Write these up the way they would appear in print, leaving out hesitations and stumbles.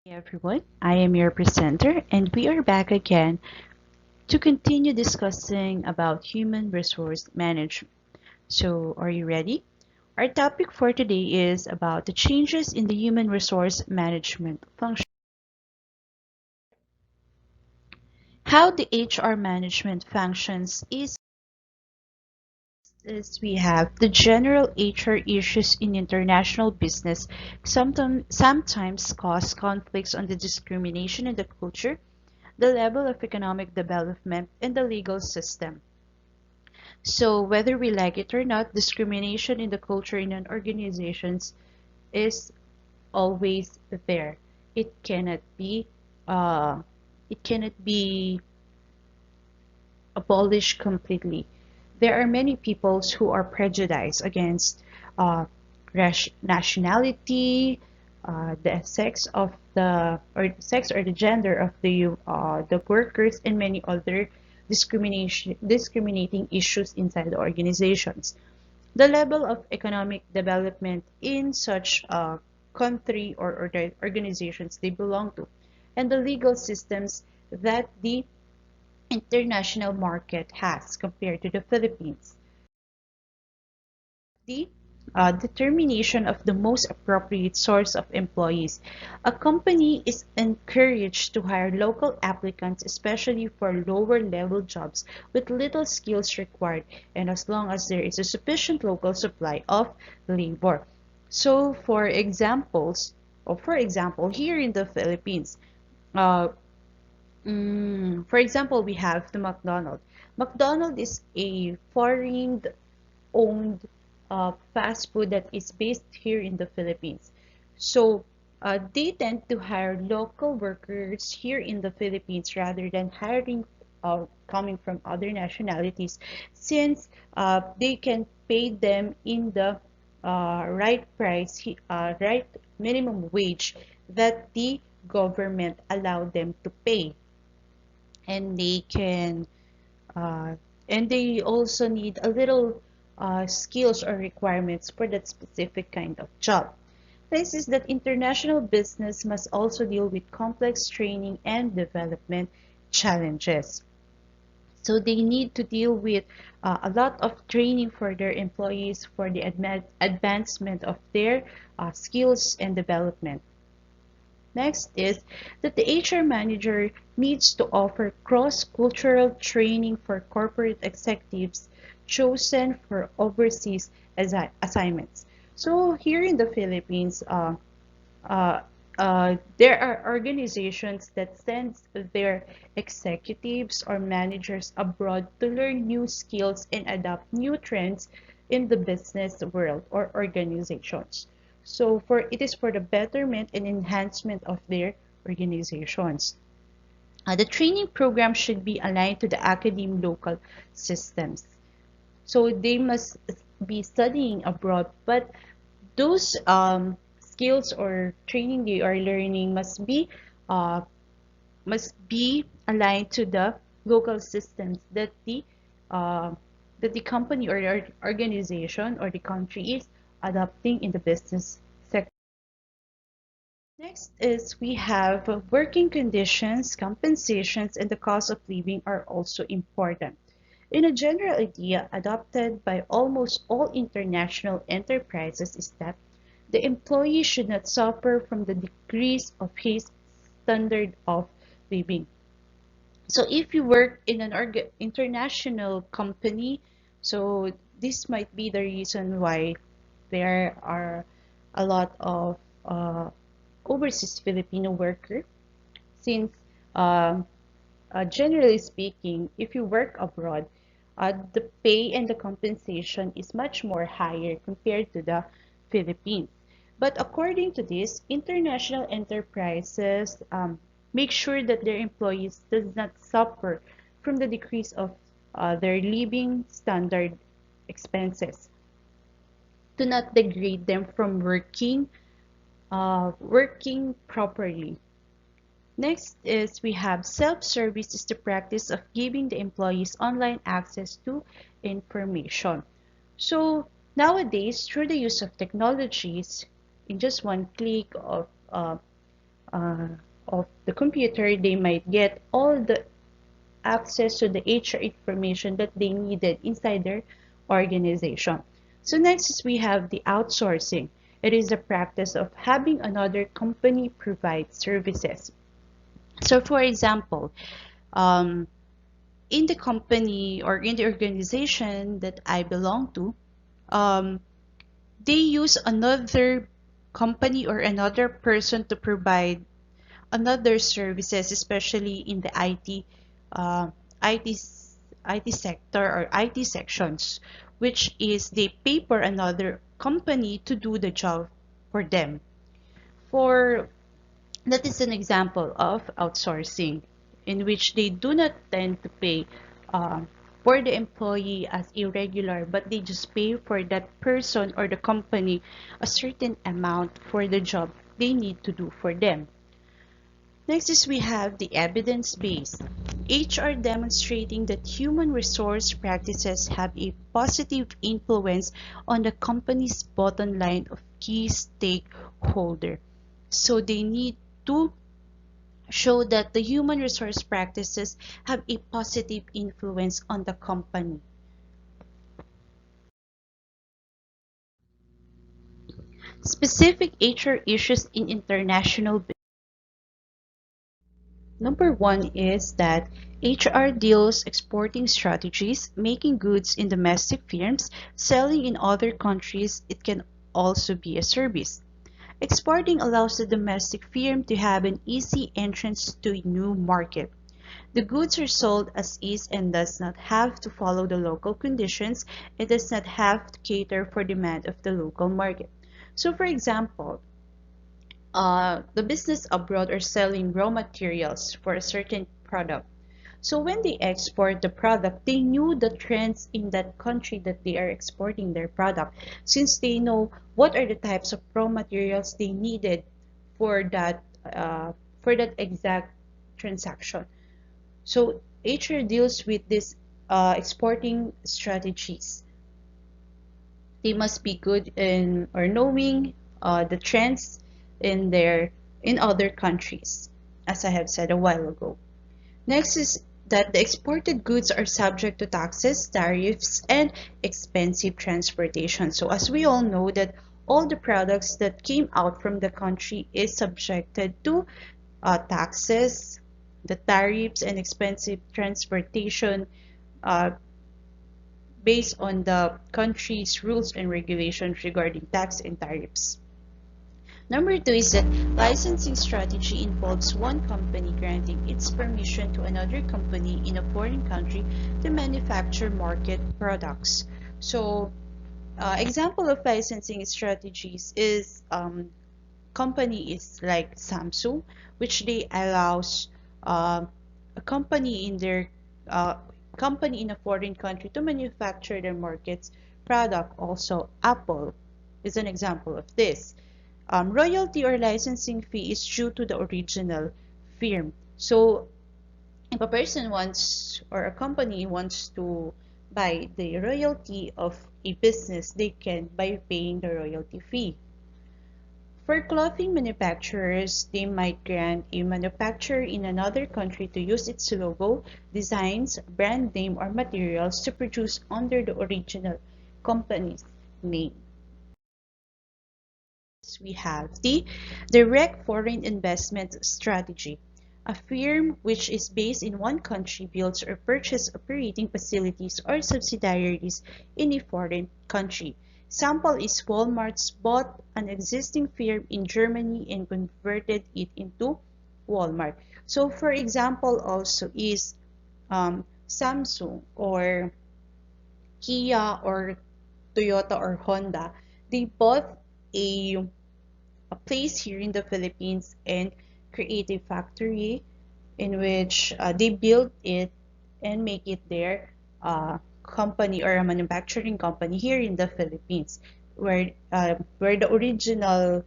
Hey everyone, I am your presenter and we are back again to continue discussing about human resource management. So, are you ready? Our topic for today is about the changes in the human resource management function. How the HR management functions is we have the general HR issues in international business sometimes cause conflicts on the discrimination in the culture, the level of economic development, and the legal system. So, whether we like it or not, discrimination in the culture in an organizations is always there. It cannot be uh, it cannot be abolished completely. There are many peoples who are prejudiced against uh, nationality, the sex of the or sex or the gender of the workers, and many other discriminating issues inside the organizations. The level of economic development in such a country or the organizations they belong to, and the legal systems that the international market has compared to the Philippines. The determination of the most appropriate source of employees. A company is encouraged to hire local applicants, especially for lower level jobs with little skills required, and as long as there is a sufficient local supply of labor. So, for example, here in the Philippines, uh, for example, we have the McDonald's. McDonald's is a foreign-owned fast food that is based here in the Philippines. So they tend to hire local workers here in the Philippines rather than hiring coming from other nationalities, since they can pay them in the right price, right minimum wage that the government allowed them to pay, and they can uh, and they also need a little skills or requirements for that specific kind of job. This is that international business must also deal with complex training and development challenges. So they need to deal with a lot of training for their employees for the advancement of their skills and development. Next is that the HR manager needs to offer cross-cultural training for corporate executives chosen for overseas assignments. So here in the Philippines, uh, there are organizations that send their executives or managers abroad to learn new skills and adopt new trends in the business world or organizations. So it is for the betterment and enhancement of their organizations. The training program should be aligned to the academic local systems. So they must be studying abroad, but those skills or training they are learning uh, must be aligned to the local systems uh, that the company or the organization or the country is adopting in the business sector. Next is we have working conditions, compensations, and the cost of living are also important. In a general idea adopted by almost all international enterprises is that the employee should not suffer from the decrease of his standard of living. So if you work in an international company, so this might be the reason why there are a lot of overseas Filipino worker, since um, generally speaking, if you work abroad, the pay and the compensation is much more higher compared to the Philippines. But according to this, international enterprises make sure that their employees does not suffer from the decrease of their living standard expenses, to not degrade them from working properly. Next is we have self-service is the practice of giving the employees online access to information. So nowadays, through the use of technologies, in just one click of uh, of the computer, they might get all the access to the HR information that they needed inside their organization. So next is we have the outsourcing. It is the practice of having another company provide services. So for example, um, in the company or in the organization that I belong to, um, they use another company or another person to provide another services, especially in the uh, IT, IT sector or IT sections, which is they pay for another company to do the job for them. For that is an example of outsourcing, in which they do not tend to pay uh, for the employee as irregular, but they just pay for that person or the company a certain amount for the job they need to do for them. Next is we have the evidence base. HR demonstrating that human resource practices have a positive influence on the company's bottom line of key stakeholder. So they need to show that the human resource practices have a positive influence on the company. Specific HR issues in international business. Number one is that HR deals exporting strategies, making goods in domestic firms, selling in other countries. It can also be a service. Exporting allows the domestic firm to have an easy entrance to a new market. The goods are sold as is and does not have to follow the local conditions. It does not have to cater for demand of the local market. So for example, the business abroad are selling raw materials for a certain product. So when they export the product, they knew the trends in that country that they are exporting their product, since they know what are the types of raw materials they needed for that exact transaction. So HR deals with this exporting strategies. They must be good in or knowing the trends in in other countries, as I have said a while ago. Next is that the exported goods are subject to taxes, tariffs, and expensive transportation. So as we all know that all the products that came out from the country is subjected to taxes, the tariffs, and expensive transportation uh, based on the country's rules and regulations regarding tax and tariffs. Number two is that licensing strategy involves one company granting its permission to another company in a foreign country to manufacture market products. So, example of licensing strategies is company is like Samsung, which they allows uh, a company in their uh, company in a foreign country to manufacture their market's product. Also, Apple is an example of this. Royalty or licensing fee is due to the original firm. So if a person wants or a company wants to buy the royalty of a business, they can by paying the royalty fee. For clothing manufacturers, they might grant a manufacturer in another country to use its logo, designs, brand name, or materials to produce under the original company's name. We have the direct foreign investment strategy. A firm which is based in one country builds or purchases operating facilities or subsidiaries in a foreign country. Sample is Walmart's bought an existing firm in Germany and converted it into Walmart. So for example also is Samsung or Kia or Toyota or Honda. They bought a a place here in the Philippines and create a factory in which they build it and make it their company or a manufacturing company here in the Philippines, where the original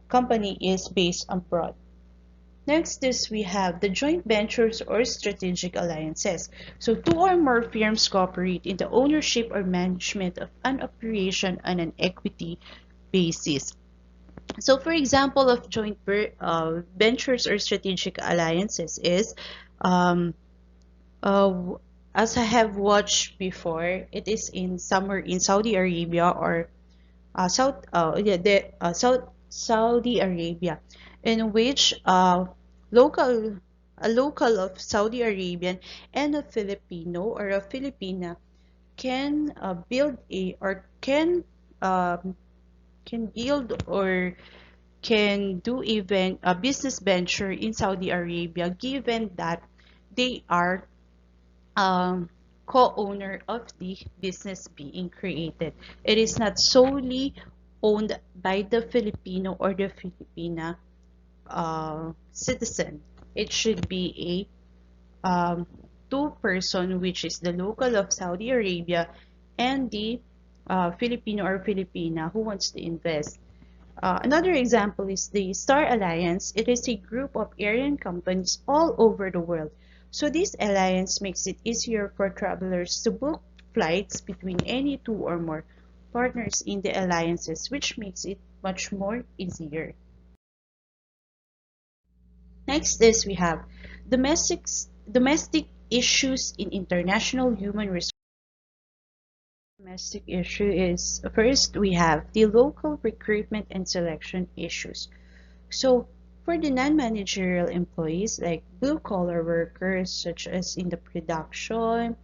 company is based abroad. Next is we have the joint ventures or strategic alliances. So two or more firms cooperate in the ownership or management of an operation on an equity basis. So, for example, of joint ventures or strategic alliances is, um, uh, as I have watched before, it is in somewhere in Saudi Arabia or Saudi Arabia, in which local a local of Saudi Arabian and a Filipino or a Filipina can build a or can build or can do even a business venture in Saudi Arabia, given that they are um, co-owner of the business being created. It is not solely owned by the Filipino or the Filipina citizen. It should be a two-person, which is the local of Saudi Arabia and the Filipino or Filipina who wants to invest. Another example is the Star Alliance. It is a group of airline companies all over the world. So this alliance makes it easier for travelers to book flights between any two or more partners in the alliances, which makes it much more easier. Next is we have domestic domestic issues in international human resources. Domestic issue is first we have the local recruitment and selection issues. So for the non-managerial employees like blue-collar workers such as in the production,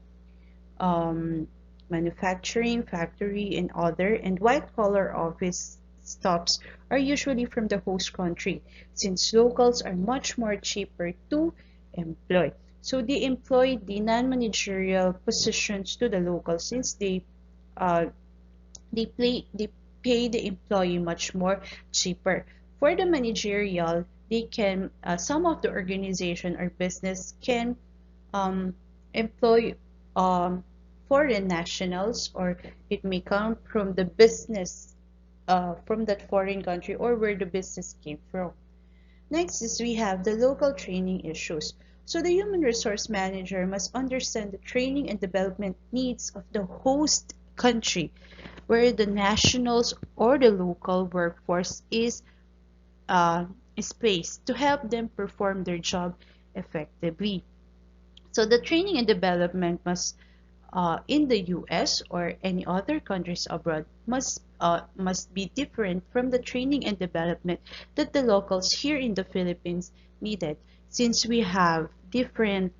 um, manufacturing, factory, and other, and white-collar office stops are usually from the host country since locals are much more cheaper to employ. So they employ the non-managerial positions to the locals since uh, they pay the employee much more cheaper. For the managerial, they can some of the organization or business can um, employ um, foreign nationals, or it may come from the business from that foreign country or where the business came from. Next is we have the local training issues. So the human resource manager must understand the training and development needs of the host country where the nationals or the local workforce uh, is placed to help them perform their job effectively. So the training and development must in the US or any other countries abroad must be different from the training and development that the locals here in the Philippines needed, since we have different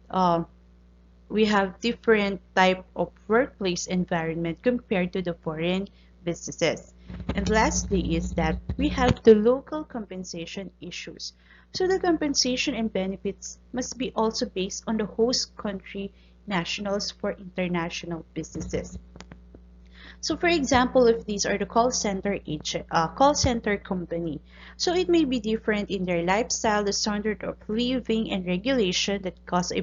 type of workplace environment compared to the foreign businesses. And lastly is that we have the local compensation issues. So the compensation and benefits must be also based on the host country nationals for international businesses. So for example, if these are the call center company, so it may be different in their lifestyle, the standard of living, and regulation that cause a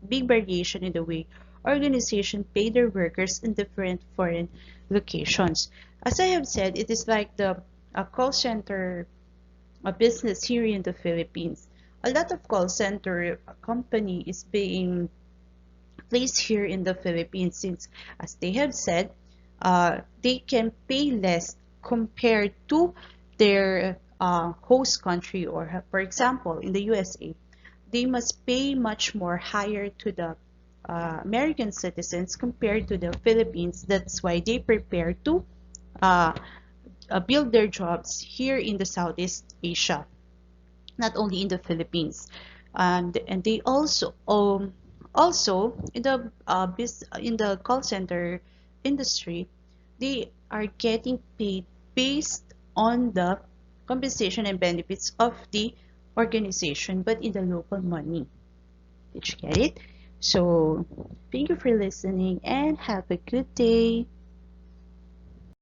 big variation in the way organizations pay their workers in different foreign locations. As I have said, it is like the call center business here in the Philippines. A lot of call center company is being placed here in the Philippines since, as they have said, they can pay less compared to their host country, or for example, in the USA, they must pay much more higher to the American citizens compared to the Philippines. That's why they prepare to uh, build their jobs here in the Southeast Asia, not only in the Philippines. And they also in the in the call center industry, they are getting paid based on the compensation and benefits of the organization, but in the local money. Did you get it? So thank you for listening and have a good day.